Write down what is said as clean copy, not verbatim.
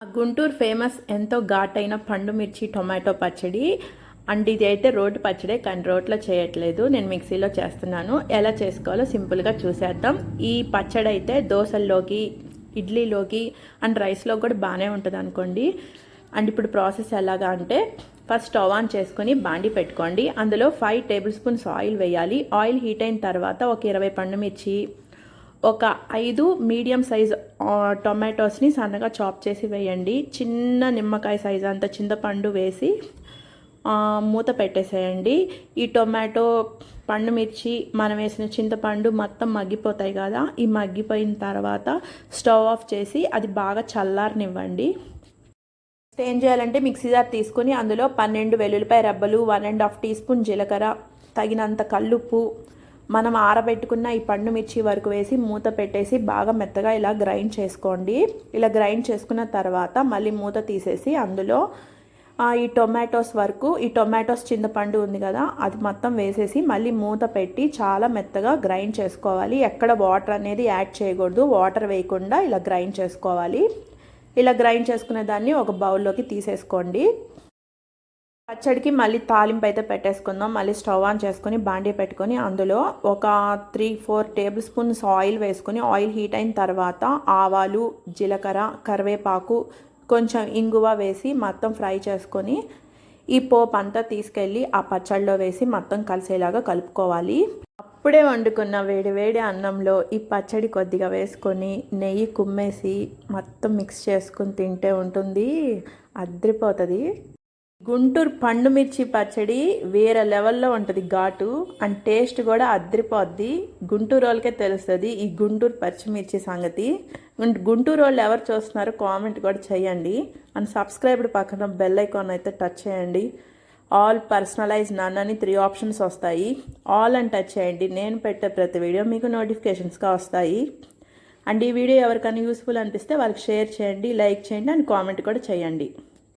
Guntur famous ఎంతో ఘాటైన పండు మిర్చి టొమాటో పచ్చడి అండ్ ఇది అయితే రోటి పచ్చడే, కానీ రోట్లో చేయట్లేదు, నేను మిక్సీలో చేస్తున్నాను. ఎలా చేసుకోవాలో సింపుల్గా చూసేద్దాం. ఈ పచ్చడి అయితే దోశల్లోకి, ఇడ్లీలోకి అండ్ రైస్లో కూడా బాగానే ఉంటుంది అనుకోండి. అండ్ ఇప్పుడు ప్రాసెస్ ఎలాగా అంటే, ఫస్ట్ స్టవ్ ఆన్ చేసుకొని బాండి పెట్టుకోండి. అందులో 5 టేబుల్ స్పూన్స్ ఆయిల్ వేయాలి. ఆయిల్ హీట్ అయిన తర్వాత ఒక 20 పండు మిర్చి, ఒక 5 మీడియం సైజ్ టొమాటోస్ని సన్నగా చాప్ చేసి వేయండి. చిన్న నిమ్మకాయ సైజ్ అంత చింతపండు వేసి మూత పెట్టేసేయండి. ఈ టొమాటో, పండు మిర్చి, మనం వేసిన చింతపండు మొత్తం మగ్గిపోతాయి కదా. ఈ మగ్గిపోయిన తర్వాత స్టవ్ ఆఫ్ చేసి అది బాగా చల్లారనివ్వండి. ఏం చేయాలంటే మిక్సీ జార్ తీసుకొని అందులో 12 వెల్లుల్లిపాయ రెబ్బలు, 1.5 టీ స్పూన్ జీలకర్ర, తగినంత కల్లుప్పు, మనం ఆరబెట్టుకున్న ఈ పండు మిర్చి వరకు వేసి మూత పెట్టేసి బాగా మెత్తగా ఇలా గ్రైండ్ చేసుకోండి. ఇలా గ్రైండ్ చేసుకున్న తర్వాత మళ్ళీ మూత తీసేసి అందులో ఈ టొమాటోస్ చింతపండు ఉంది కదా, అది మొత్తం వేసేసి మళ్ళీ మూత పెట్టి చాలా మెత్తగా గ్రైండ్ చేసుకోవాలి. ఎక్కడ వాటర్ అనేది యాడ్ చేయకూడదు, వాటర్ వేయకుండా ఇలా గ్రైండ్ చేసుకోవాలి. ఇలా గ్రైండ్ చేసుకునే దాన్ని ఒక బౌల్లోకి తీసేసుకోండి. పచ్చడికి మళ్ళీ తాలింపు అయితే పెట్టేసుకుందాం. మళ్ళీ స్టవ్ ఆన్ చేసుకొని బాండీ పెట్టుకొని అందులో ఒక 3-4 టేబుల్ స్పూన్స్ ఆయిల్ వేసుకొని, ఆయిల్ హీట్ అయిన తర్వాత ఆవాలు, జీలకర్ర, కరివేపాకు, కొంచెం ఇంగువ వేసి మొత్తం ఫ్రై చేసుకొని ఈ పోపు అంతా తీసుకెళ్ళి ఆ పచ్చడిలో వేసి మొత్తం కలిసేలాగా కలుపుకోవాలి. అప్పుడే వండుకున్న వేడి అన్నంలో ఈ పచ్చడి కొద్దిగా వేసుకొని నెయ్యి కుమ్మేసి మొత్తం మిక్స్ చేసుకుని తింటే ఉంటుంది, అద్రిపోతుంది. గుంటూరు పండు మిర్చి పచ్చడి వేరే లెవెల్లో ఉంటుంది, ఘాటు అండ్ టేస్ట్ కూడా అద్రిపోద్ది. గుంటూరు వాళ్ళకే తెలుస్తుంది ఈ గుంటూరు పచ్చిమిర్చి సంగతి. గుంటూరు వాళ్ళు ఎవరు చూస్తున్నారో కామెంట్ కూడా చేయండి. అండ్ సబ్స్క్రైబ్డ్ పక్కన బెల్ ఐకాన్ అయితే టచ్ చేయండి. ఆల్, పర్సనలైజ్, నన్ అని 3 ఆప్షన్స్ వస్తాయి. ఆల్ అని టచ్ చేయండి. నేను పెట్టే ప్రతి వీడియో మీకు నోటిఫికేషన్స్గా వస్తాయి. అండ్ ఈ వీడియో ఎవరికైనా యూస్ఫుల్ అనిపిస్తే వాళ్ళకి షేర్ చేయండి, లైక్ చేయండి అండ్ కామెంట్ కూడా చేయండి.